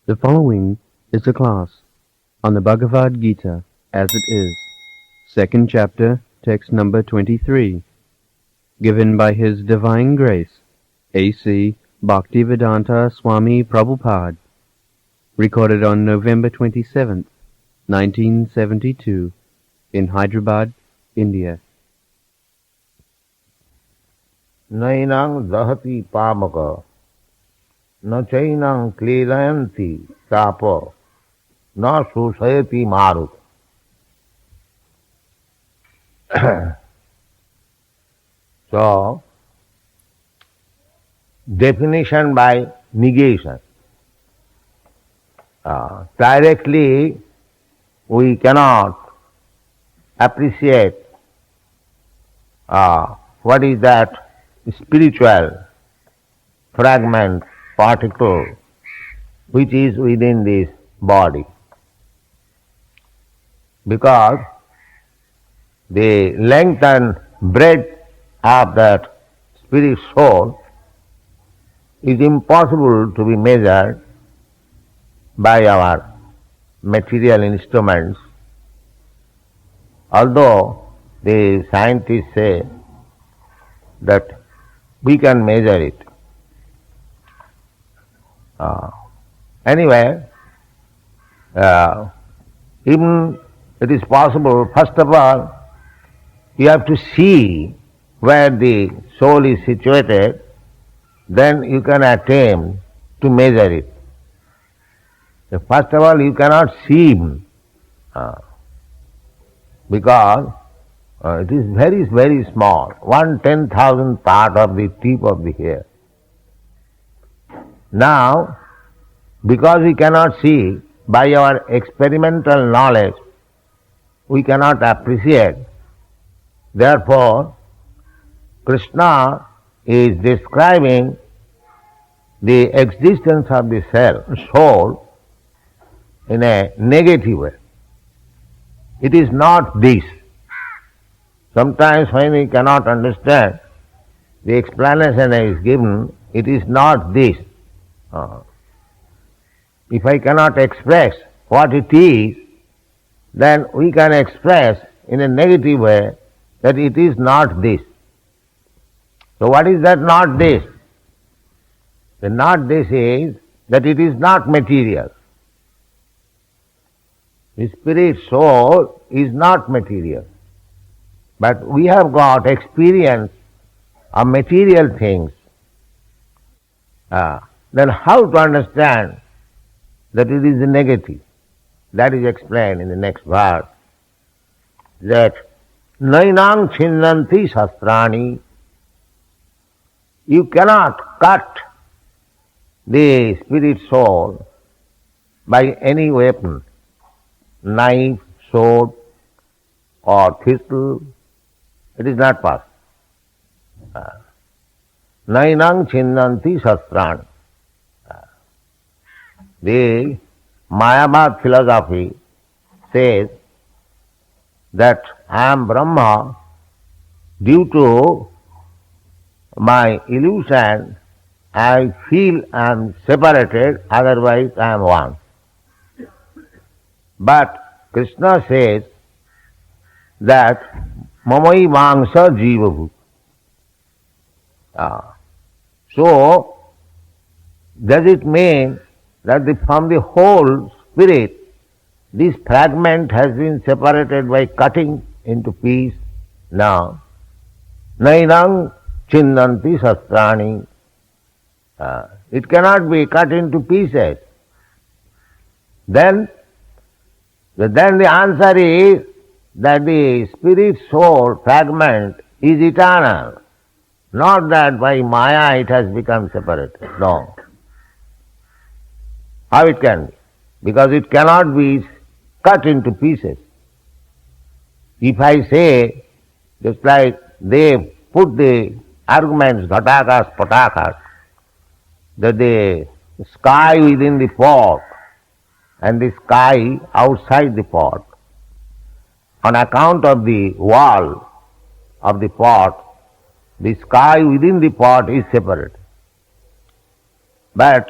The following is a class on the Bhagavad Gita as it is, second chapter, text number 23, given by His Divine Grace, A.C. Bhaktivedanta Swami Prabhupada, recorded on November 27th, 1972, in Hyderabad, India. Nainang dahati pamaka, na chainang klelayanti tapa, na susayati marut. So, definition by negation. Directly we cannot appreciate what is that spiritual fragment, particle, which is within this body. Because the length and breadth of that spirit soul is impossible to be measured by our material instruments, although the scientists say that we can measure it. Anyway, even it is possible, first of all, you have to see where the soul is situated, then you can attempt to measure it. So first of all, you cannot see him, because it is very, very small, 1/10,000th part of the tip of the hair. Now, because we cannot see, by our experimental knowledge, we cannot appreciate. Therefore, Krishna is describing the existence of the soul in a negative way. It is not this. Sometimes when we cannot understand, the explanation is given, it is not this. If I cannot express what it is, then we can express in a negative way that it is not this. So what is that not this? The not this is that it is not material. The spirit soul is not material. But we have got experience of material things. Then how to understand that it is negative? That is explained in the next verse. That nainang chinnanti shastrani, you cannot cut the spirit soul by any weapon, knife, sword, or thistle. It is not possible. Nainang chinnanti shastrani. The Mayavad philosophy says that I am Brahma due to my illusion. I feel I am separated, otherwise I am one. But Krishna says that mamai vangsa jivahu. So, does it mean that from the whole spirit, this fragment has been separated by cutting into pieces? No. Nainang chinnanti shastrani. It cannot be cut into pieces. Then the answer is that the spirit soul fragment is eternal. Not that by Maya it has become separated. No. How it can be? Because it cannot be cut into pieces. If I say, just like they put the arguments, ghatakas, patakas, that the sky within the pot and the sky outside the pot, on account of the wall of the pot, the sky within the pot is separate. But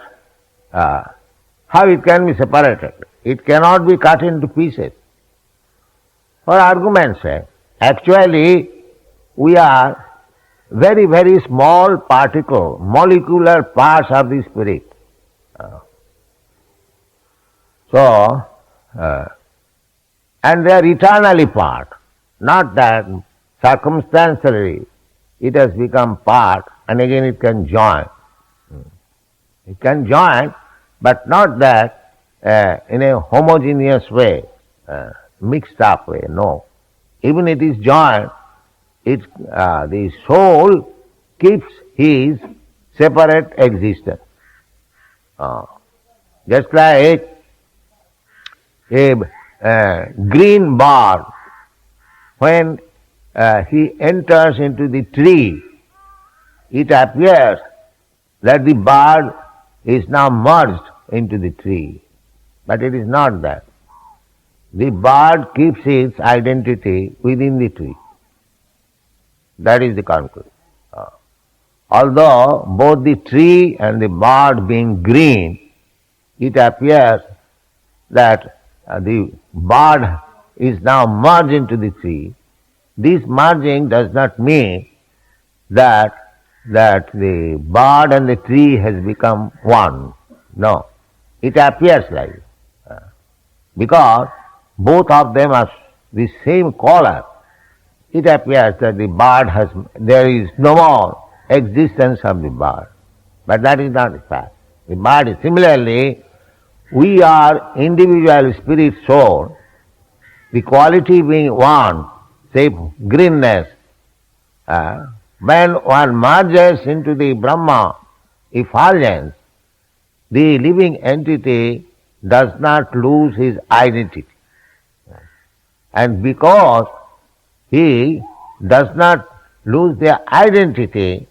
how it can be separated? It cannot be cut into pieces. For argument's sake, actually we are very, very small particle, molecular parts of the spirit. And they are eternally part, not that circumstantially it has become part and again it can join. It can join, but not that in a homogeneous way, mixed up way, no. Even it is joined, the soul keeps his separate existence. Just like a green bird, when he enters into the tree, it appears that the bird is now merged into the tree. But it is not that. The bird keeps its identity within the tree. That is the conclusion. Although both the tree and the bird being green, it appears that the bird is now merged into the tree. This merging does not mean that the bird and the tree has become one. No, it appears like it. Because both of them are the same color, it appears that the bird there is no more existence of the bird. But that is not the fact. The bird is similarly, we are individual spirit soul, the quality being one, say greenness. When one merges into the Brahma effulgence, the living entity does not lose his identity. And because he does not lose their identity,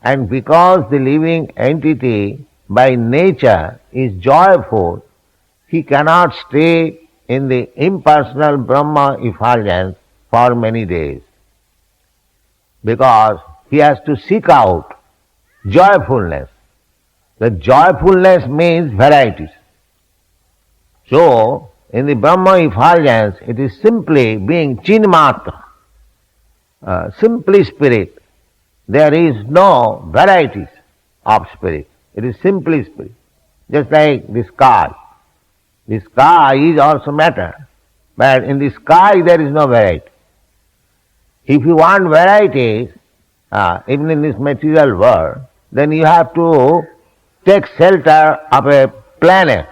and because the living entity by nature is joyful, he cannot stay in the impersonal Brahma effulgence for many days, because he has to seek out joyfulness. The joyfulness means varieties. So, in the Brahma effulgence, it is simply being Chinmatra, simply spirit. There is no varieties of spirit. It is simply spirit. Just like the sky. The sky is also matter, but in the sky there is no variety. If you want varieties, even in this material world, then you have to take shelter of a planet.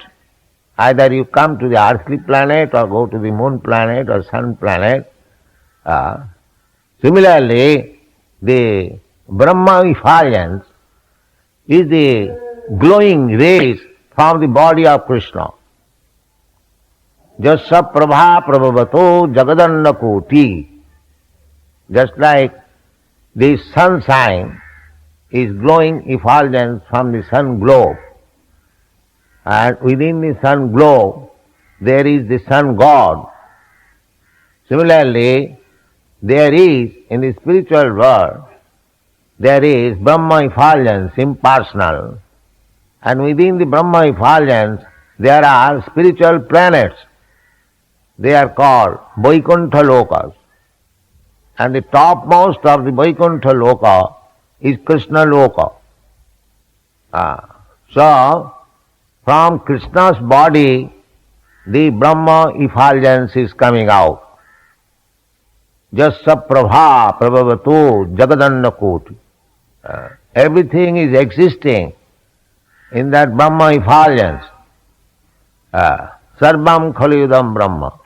Either you come to the earthly planet or go to the moon planet or sun planet. Similarly, the Brahma effulgence is the glowing rays from the body of Krishna. Jasya prabha prabhavato jagadanna koti. Just like the sunshine is glowing effulgence from the sun globe, and within the sun globe there is the sun god. Similarly, there is in the spiritual world, there is Brahma effulgence, impersonal, and within the Brahma effulgence there are spiritual planets. They are called Vaikuntha Lokas. And the topmost of the Vaikuntha Loka is Krishna Loka. So, from Krishna's body, the Brahma effulgence is coming out. Jasya prabha prabhavato jagadanna koti. Everything is existing in that Brahma effulgence. Sarvam khalidam Brahma.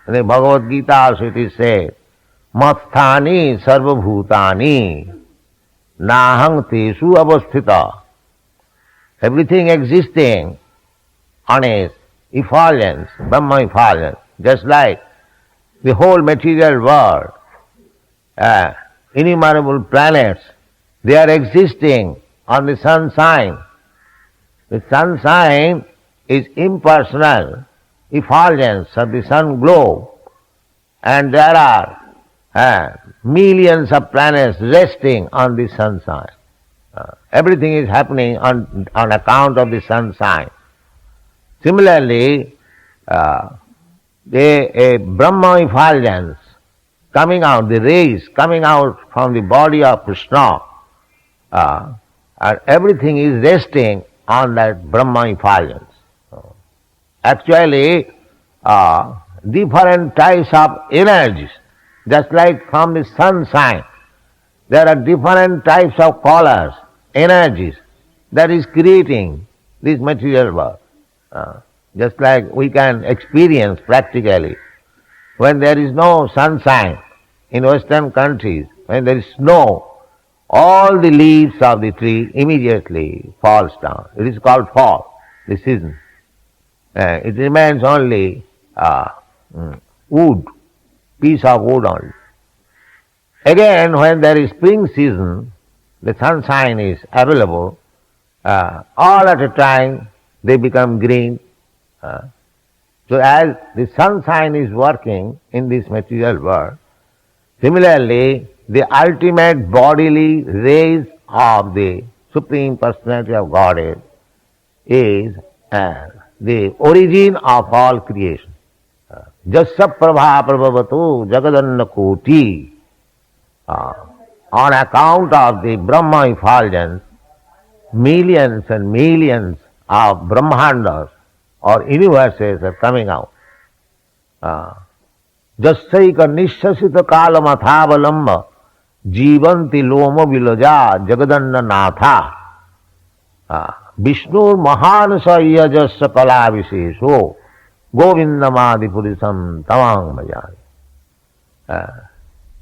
In the Bhagavad Gita also it is said, Mathani sarva bhutani nahang tesu avasthita. Everything existing on a effulgence, Brahma effulgence, just like the whole material world, innumerable planets, they are existing on the sunshine. The sunshine is impersonal effulgence of the sun globe, and there are millions of planets resting on the sunshine. Everything is happening on account of the sunshine. Similarly, a Brahma effulgence coming out, the rays coming out from the body of Krishna, and everything is resting on that Brahma effulgence. Actually, different types of energies, just like from the sunshine, there are different types of colors, energies that is creating this material world. Just like we can experience practically. When there is no sunshine in Western countries, when there is snow, all the leaves of the tree immediately falls down. It is called fall, the season. It remains only wood, piece of wood only. Again, when there is spring season, the sunshine is available, all at a time they become green. So as the sunshine is working in this material world, similarly the ultimate bodily rays of the Supreme Personality of Godhead is the origin of all creation. Jasya prabha prabhavatu jagadanna koti. On account of the Brahma effulgence, millions and millions of Brahmandas or universes are coming out. Jasyaika nishasita kalamathavalamba jivanti loma vilaja jagadanna natha Vishnur mahanasaya jasya kala visesho govindamadi purisam tamang bhajani.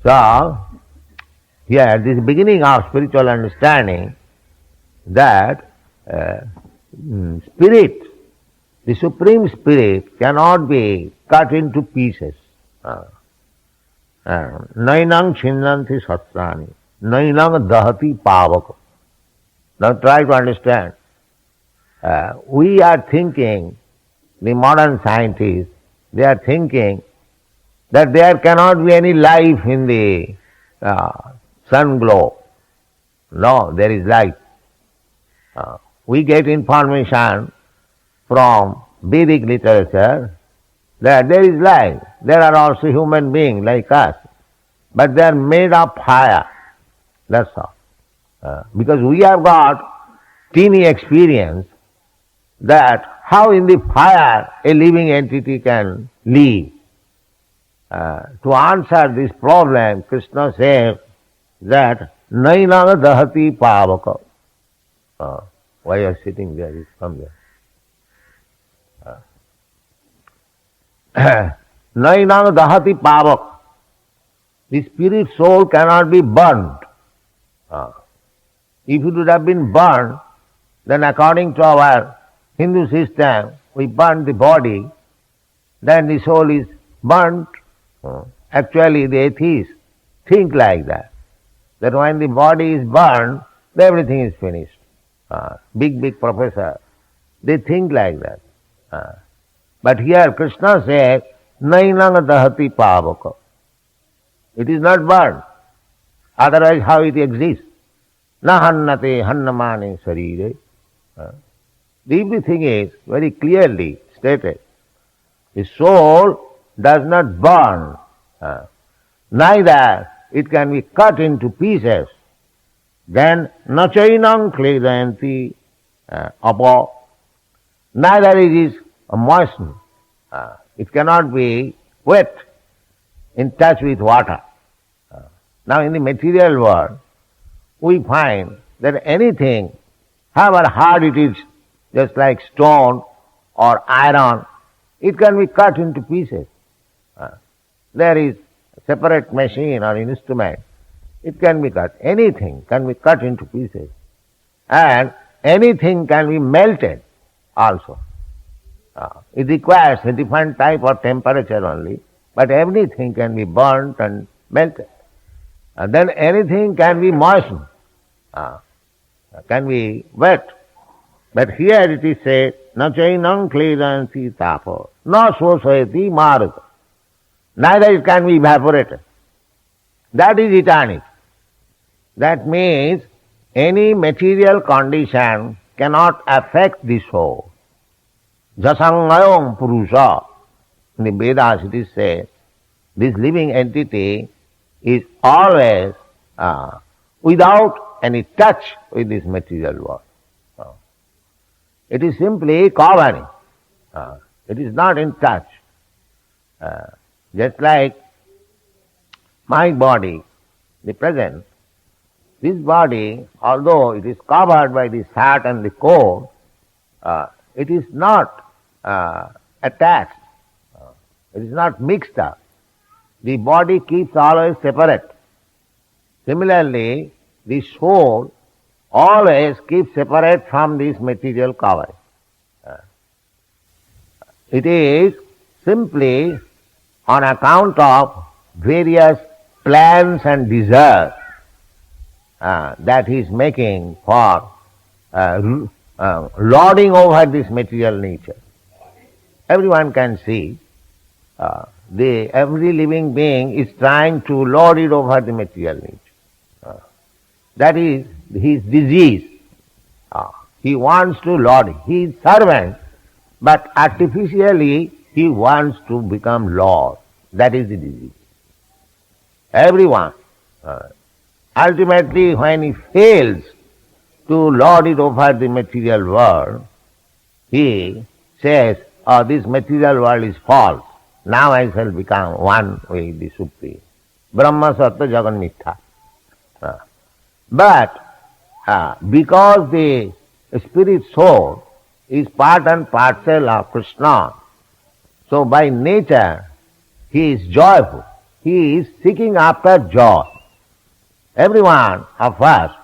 So, here this beginning of spiritual understanding that spirit, the Supreme Spirit cannot be cut into pieces. Nainang chindanti sastrani, nainang dahati pavaka. Now try to understand. We are thinking, the modern scientists, they are thinking that there cannot be any life in the sun glow. No, there is life. We get information from Vedic literature that there is life. There are also human beings like us, but they are made of fire. That's all. Because we have got teeny experience that how in the fire a living entity can live. To answer this problem, Krishna says that Nainanga dahati pavaka. Why you are sitting there? You come there. Nainanga dahati pavak. The spirit soul cannot be burned. If it would have been burned, then according to our Hindu system, we burn the body, then the soul is burnt. Actually, the atheists think like that when the body is burned, everything is finished. Big professor, they think like that. But here Krishna says, Nainanga dahati pavaka. It is not burned. Otherwise how it exists? Na hannate hannamane sarire. Everything is very clearly stated. The soul does not burn. Neither it can be cut into pieces. Then nachainam kledanti apa. Neither it is moistened. It cannot be wet in touch with water. Now in the material world, we find that anything, however hard it is, just like stone or iron, it can be cut into pieces. There is a separate machine or instrument. It can be cut. Anything can be cut into pieces. And anything can be melted also. It requires a different type of temperature only, but everything can be burnt and melted. And then anything can be moistened, can be wet. But here it is said, na chainam kledanti tapo, na sosayati marga. Neither it can be evaporated. That is eternity. That means any material condition cannot affect the soul. Jasangayam Purusha. In the Vedas it is said, this living entity is always without any touch with this material world. It is simply covering. It is not in touch. Just like my body, the present, this body, although it is covered by the fat and the core, it is not attached. It is not mixed up. The body keeps always separate. Similarly, the soul always keeps separate from this material covering. It is simply on account of various plans and desires that he is making for lording over this material nature. Everyone can see every living being is trying to lord it over the material nature. That is his disease. He wants to lord. He is servant, but artificially he wants to become lord. That is the disease. Everyone, ultimately when he fails to lord it over the material world, he says, oh, this material world is false. Now I shall become one with the Supreme. Brahma Sattva Jagan Mithya. But because the spirit soul is part and parcel of Krishna, so by nature he is joyful. He is seeking after joy. Every one of us,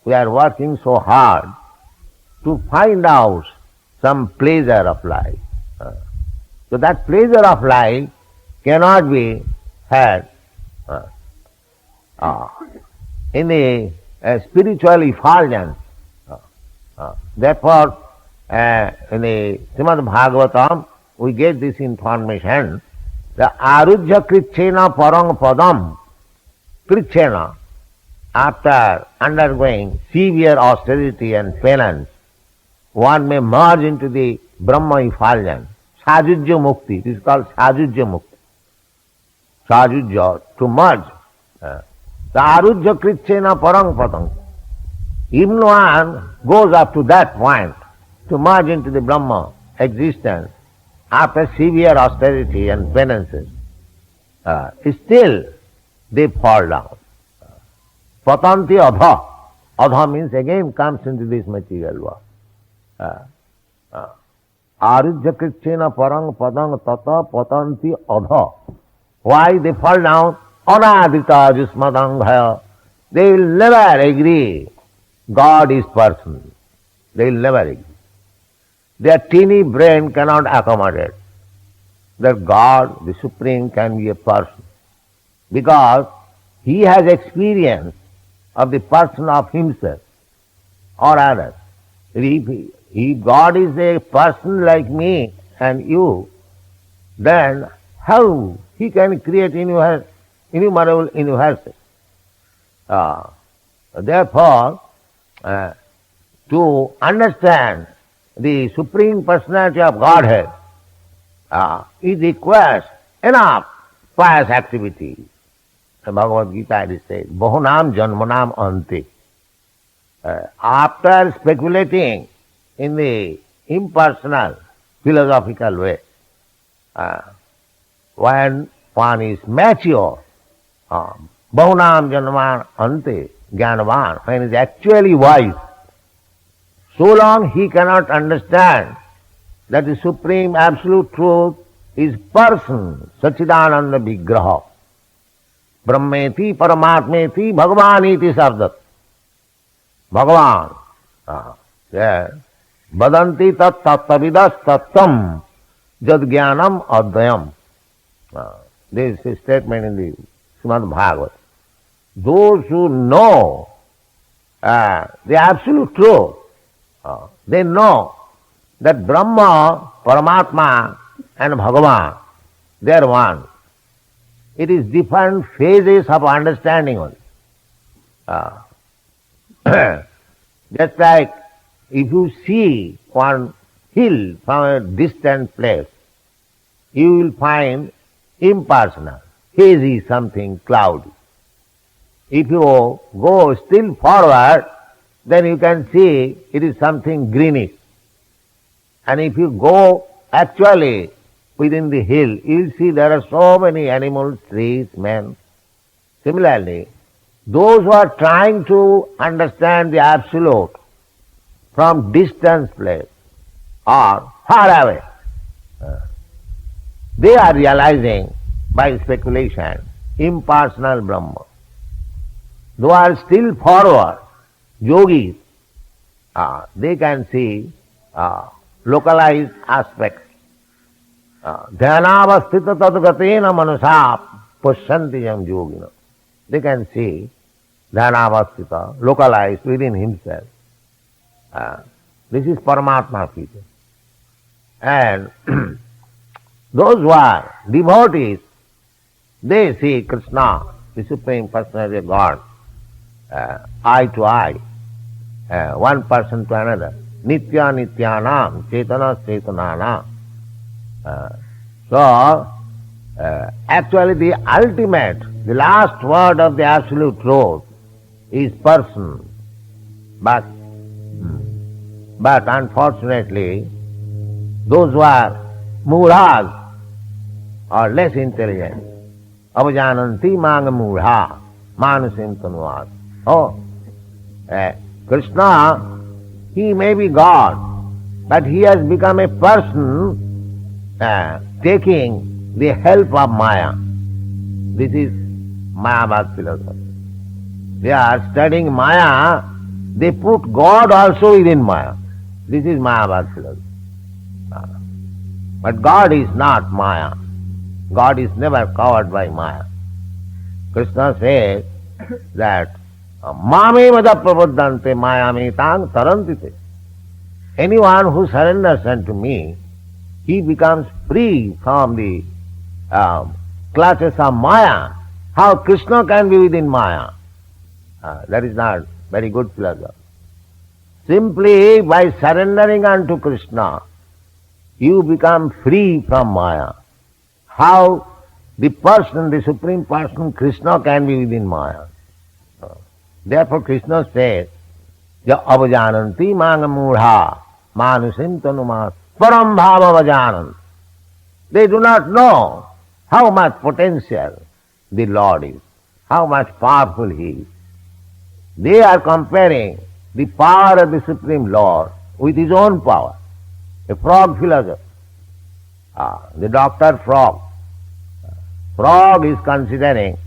we are working so hard to find out some pleasure of life. So that pleasure of life cannot be had in the spiritual effulgence. Therefore, in the Srimad Bhagavatam, we get this information. The arujya krichena parang padam, krichena, after undergoing severe austerity and penance, one may merge into the Brahma effulgence. Sajujya mukti, it is called Sajujya mukti. Sajujya, to merge. The arujya krichena parang padam. Even one goes up to that point, to merge into the Brahma existence, after severe austerity and penances, still they fall down. Patanti adha. Adha means again comes into this material world. Arujya krichena parang padang tata patanti adha. Why they fall down? Anadita jusmadanghaya. They will never agree God is person. They will never agree. Their teeny brain cannot accommodate that God, the Supreme, can be a person. Because he has experience of the person of himself or others. If God is a person like me and you, then how he can create innumerable universes? Therefore, to understand the Supreme Personality of Godhead, it requires enough pious activity. The Bhagavad Gita it says, Bahunam Janmanam Ante. After speculating in the impersonal, philosophical way, when one is mature, Bahunam Janman Ante, Jnanavan, when he is actually wise, so long he cannot understand that the Supreme Absolute Truth is person, Sachidananda Vigraha. Brahmeti Paramatmeti Bhagavaniti Sabdat. Bhagavan. Badanti tat tattavidas tattam jad jnanam advayam. This is a statement in the Srimad Bhagavatam. Those who know the absolute truth, they know that Brahma, Paramatma and Bhagavan, they are one. It is different phases of understanding only. Just like if you see one hill from a distant place, you will find impersonal, hazy something cloudy. If you go still forward, then you can see it is something greenish. And if you go actually within the hill, you will see there are so many animals, trees, men. Similarly, those who are trying to understand the Absolute from distant place or far away, they are realizing by speculation impersonal Brahma. Those are still forward, yogis, they can see localized aspects. Dhyanavasthita tadgatena manasa pushyanti yam yogina. They can see dhyanavasthita, localized within himself. This is Paramatma feature. And those who are devotees, they see Krishna, the Supreme Personality of God, eye to eye, one person to another. Nitya nityanam, chetana chetananam. Actually the ultimate, the last word of the Absolute Truth is person. But unfortunately, those who are murhas are less intelligent. Avajananti manga murha manusim tanuvat. Krishna, he may be God, but he has become a person taking the help of Maya. This is Mayavad philosophy. They are studying Maya, they put God also within Maya. This is Mayavad philosophy. But God is not Maya. God is never covered by Maya. Krishna says that Mame vada prabuddhante mayame tang tarantite. Anyone who surrenders unto me, he becomes free from the clutches of Maya. How Krishna can be within Maya? That is not very good philosophy. Simply by surrendering unto Krishna, you become free from Maya. How the person, the Supreme Person, Krishna, can be within Maya? Therefore Krishna says, Ya avajananti manga murha manusim tanumas param bhava avajanant. They do not know how much potential the Lord is, how much powerful He is. They are comparing the power of the Supreme Lord with His own power. A frog philosopher, the Dr. Frog. Frog is considering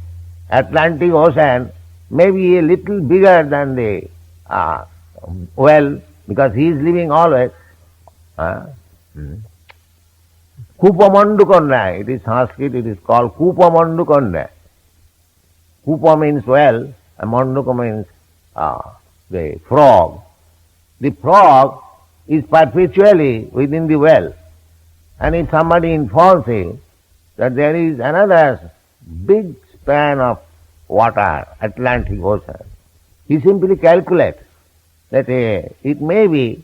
Atlantic Ocean maybe a little bigger than the well, because he is living always. Kupamandukonda, it is Sanskrit, it is called Kupamandukonda. Kupa means well, and Manduka means the frog. The frog is perpetually within the well. And if somebody informs him that there is another big span of water, Atlantic Ocean, he simply calculates that it may be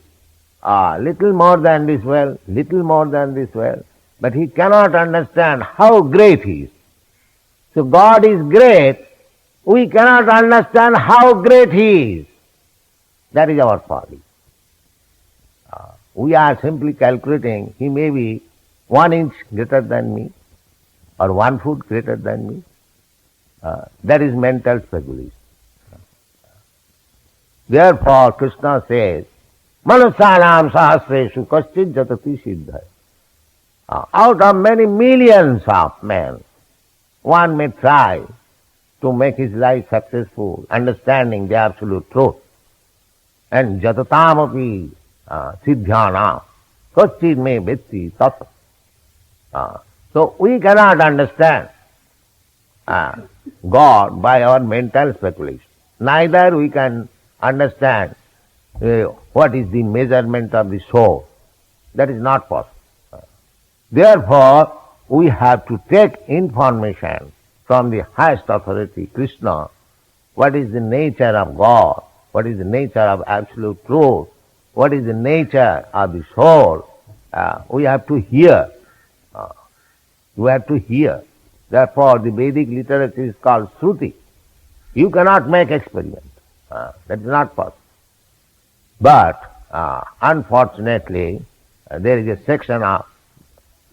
little more than this well, little more than this well, but he cannot understand how great he is. So God is great, we cannot understand how great He is. That is our folly. We are simply calculating He may be 1 inch greater than me or 1 foot greater than me. That is mental speculation. Therefore Krishna says, Manusanam sahasreshu kaschid jatati siddhaya. Out of many millions of men, one may try to make his life successful, understanding the Absolute Truth. And jatatamapi siddhyana kaschid me vetti tat. So we cannot understand God by our mental speculation. Neither we can understand what is the measurement of the soul. That is not possible. Therefore, we have to take information from the highest authority, Krishna, what is the nature of God, what is the nature of Absolute Truth, what is the nature of the soul, We have to hear. We have to hear. Therefore, the Vedic literature is called Shruti. You cannot make experiment. That is not possible. But unfortunately, there is a section of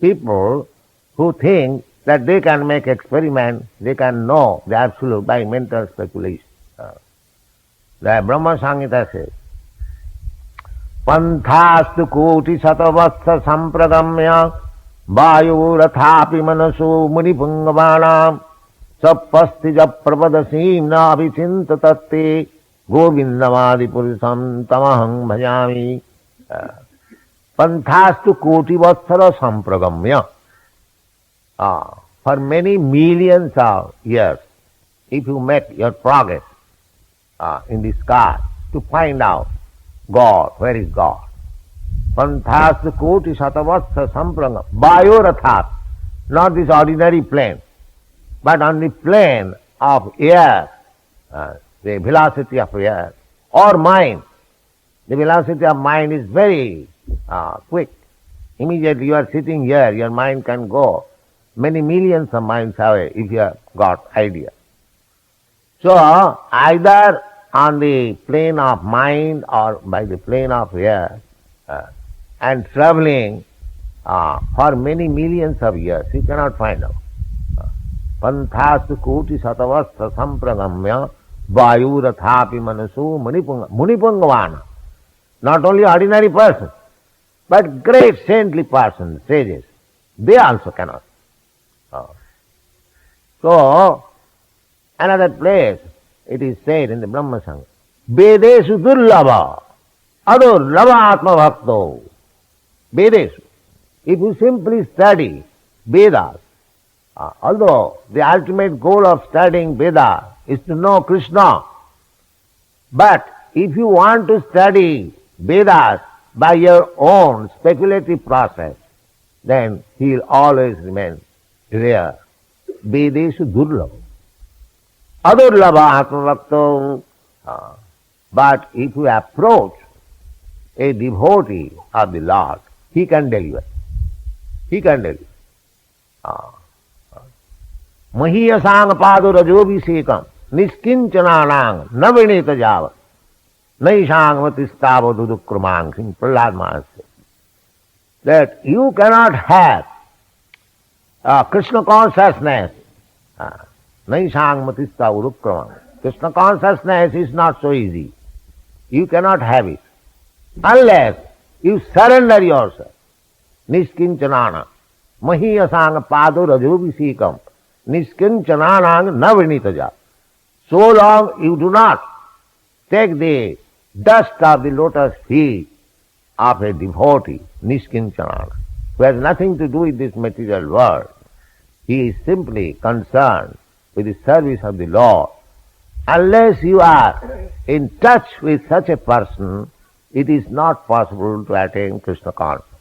people who think that they can make experiment, they can know the absolute by mental speculation. The Brahma Samhita says, Panthastu koti satavastha sampragamya vayu rathapi manasu munipungavana sappastija pravadasim na abhicinta tatte govindamadi purisam tamaham bhajami. Panthastu koti vasthara sampragamya. For many millions of years, if you make your progress in the sky to find out God, where is God? Panthastu koti satavastha sampranga vayorathat, not this ordinary plane, but on the plane of air, the velocity of air, or mind. The velocity of mind is very quick. Immediately you are sitting here, your mind can go many millions of miles away if you have got idea. So either on the plane of mind or by the plane of air, and traveling for many millions of years, you cannot find out. Panthastu koti satavastha sampragamya vayurathapi manasu munipungavana. Not only ordinary person, but great saintly persons, sages, they also cannot. So, another place, it is said in the Brahma Samhita, Vedesu durlabha, adurlabha atma bhakto. Vedesu. If you simply study Vedas, although the ultimate goal of studying Vedas is to know Krishna, but if you want to study Vedas by your own speculative process, then he will always remain rare. Vedesu durlabha. Adurlabha atmavakto. But if you approach a devotee of the Lord, he can deliver. He can deliver. Mahiyasang padu rajobhisekam niskincananang navineta java naishang matistava dudukramang. Prahlad Maharaj said that you cannot have Krishna consciousness. Naishang matistava dudukramang. Krishna consciousness is not so easy. You cannot have it unless you surrender yourself. Niskinchanana. Mahiyasang padu rajobhisekam niskinchananang navinitaja. So long you do not take the dust of the lotus feet of a devotee, niskinchanana, who has nothing to do with this material world. He is simply concerned with the service of the Lord. Unless you are in touch with such a person, it is not possible to attain Krishna consciousness.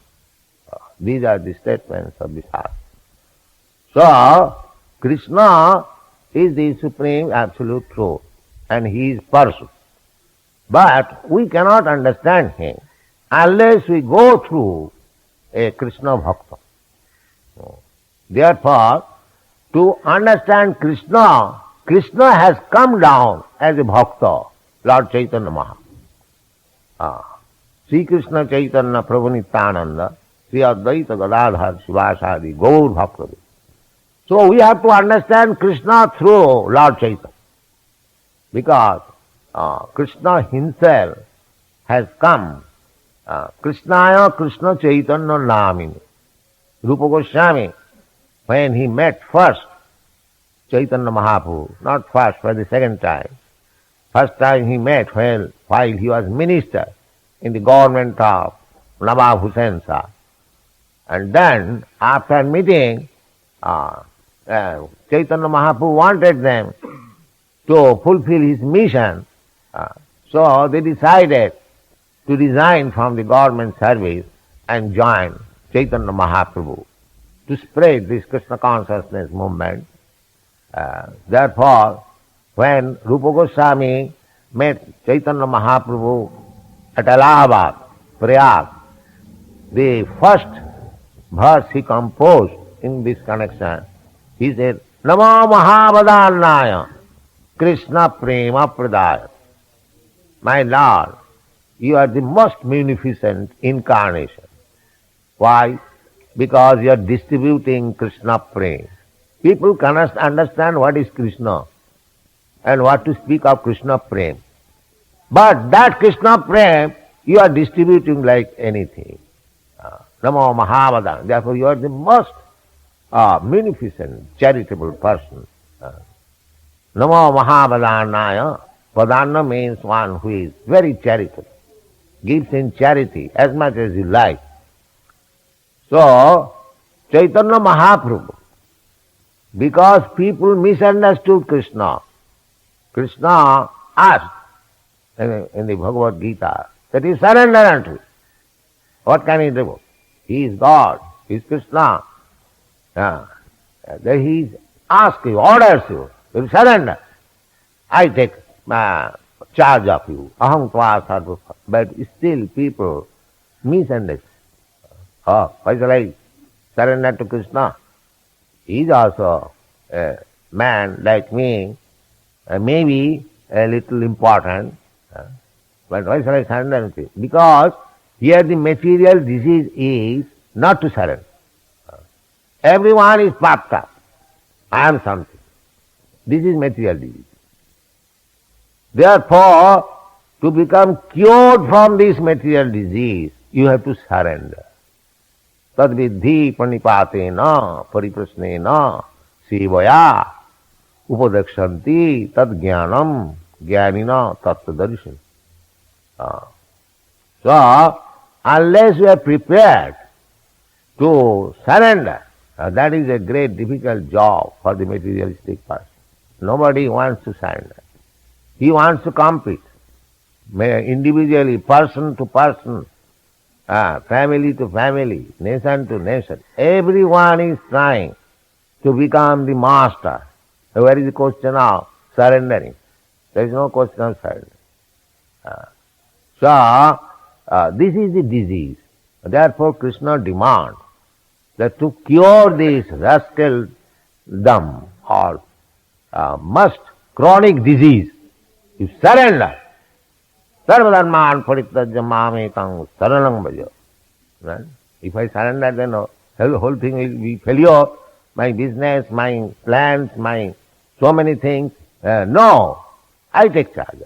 These are the statements of the Shastra. So, Krishna is the supreme absolute truth, and he is person. But we cannot understand him unless we go through a Krishna bhakta. Therefore, to understand Krishna, Krishna has come down as a bhakta, Lord Chaitanya Mahaprabhu. Sri Krishna Chaitanya Prabhu Nityananda, Sri Advaita Gadadhar Sivasadi Gaur Bhakta. So we have to understand Krishna through Lord Chaitanya, because Krishna himself has come. Krishnaya Krishna Chaitanya Namini. Rupa Goswami, when he met first Chaitanya Mahaprabhu, not first, for the second time. First time he met while he was minister in the government of Nawab Hussain Shah. And then, after meeting, Chaitanya Mahaprabhu wanted them to fulfill his mission, so they decided to resign from the government service and join Chaitanya Mahaprabhu to spread this Krishna consciousness movement. Therefore, when Rupa Goswami met Chaitanya Mahaprabhu at Allahabad, Prayag, the first verse he composed in this connection, he said, Namo Mahavadannaya Krishna Prema Pradaya. My Lord, you are the most munificent incarnation. Why? Because you are distributing Krishna Prema. People cannot understand what is Krishna and what to speak of Krishna Prema. But that Krishna Prema you are distributing like anything. Namo Mahavadana. Therefore you are the most munificent, charitable person. Namo Mahavadanaya. Vadana means one who is very charitable, gives in charity as much as you like. So, Chaitanya Mahaprabhu, because people misunderstood Krishna, Krishna asked in the Bhagavad Gita that he surrender unto me. What can he do? He is God, he is Krishna. Then he asks you, orders you, you surrender. I take charge of you. Aham tva sarva. But still people misunderstand. Oh, why shall I surrender to Krishna? He is also a man like me, maybe a little important, but why shall I surrender to him? Because here the material disease is not to surrender. Everyone is puffed up. I am something. This is material disease. Therefore, to become cured from this material disease, you have to surrender. Tad vidhi panipatena pariprasnena sevaya upadakshanti tad jnanam jnanina tattva-darshan. So, unless you are prepared to surrender, that is a great difficult job for the materialistic person. Nobody wants to surrender. He wants to compete, individually, person to person, family to family, nation to nation. Everyone is trying to become the master. So where is the question of surrendering? There is no question of surrender. This is the disease. Therefore Krishna demands that to cure this rascaldom or must chronic disease, you surrender. Sarvadharman parittajya mamekam saranam bhaja. Right? If I surrender, then the whole thing will be failure. My business, my plans, my so many things. No, I take charge.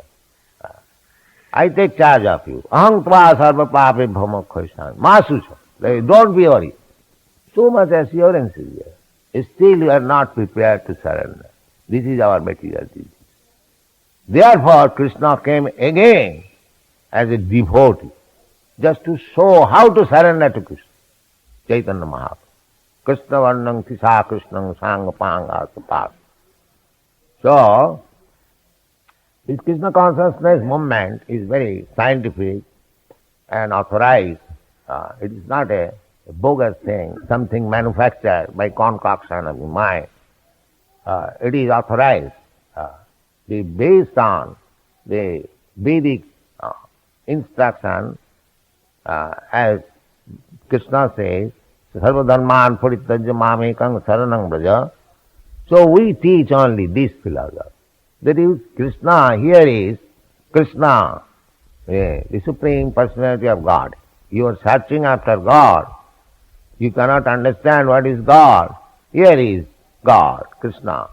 I take charge of you. Aham tva sarva pape bhamakhoishan. Masucha. Don't be worried. So much assurance is there. Still you are not prepared to surrender. This is our material disease. Therefore Krishna came again as a devotee, just to show how to surrender to Krishna. Chaitanya Mahaprabhu. Krishna varnam kisa Krishnam sangapanga sapas. So, this Krishna consciousness movement is very scientific and authorized. It is not a bogus thing, something manufactured by concoction of the mind. It is authorized. Based on the Vedic instruction, as Krishna says, Sarva dharman parittajya mamekam saranam braja. So we teach only this philosophy. That is Krishna, here is Krishna, the Supreme Personality of God. You are searching after God. You cannot understand what is God. Here is God, Krishna.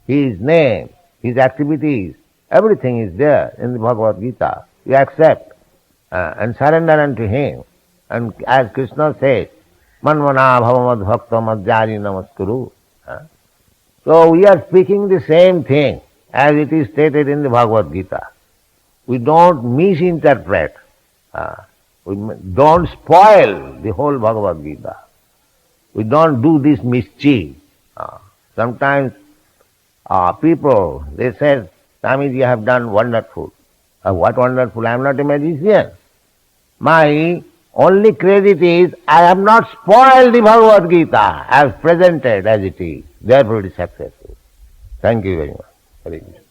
His name, His activities, everything is there in the Bhagavad Gita. You accept and surrender unto Him. And as Krishna says, Manvana bhavamad bhakta madhyari namaskuru. So we are speaking the same thing as it is stated in the Bhagavad Gita. We don't misinterpret. We don't spoil the whole Bhagavad Gita. We don't do this mischief. Sometimes people, they say, Swamiji, you have done wonderful. What wonderful? I am not a magician. My only credit is I have not spoiled the Bhagavad Gita. I have presented as it is. Therefore it is successful. Thank you very much. Hare Krishna.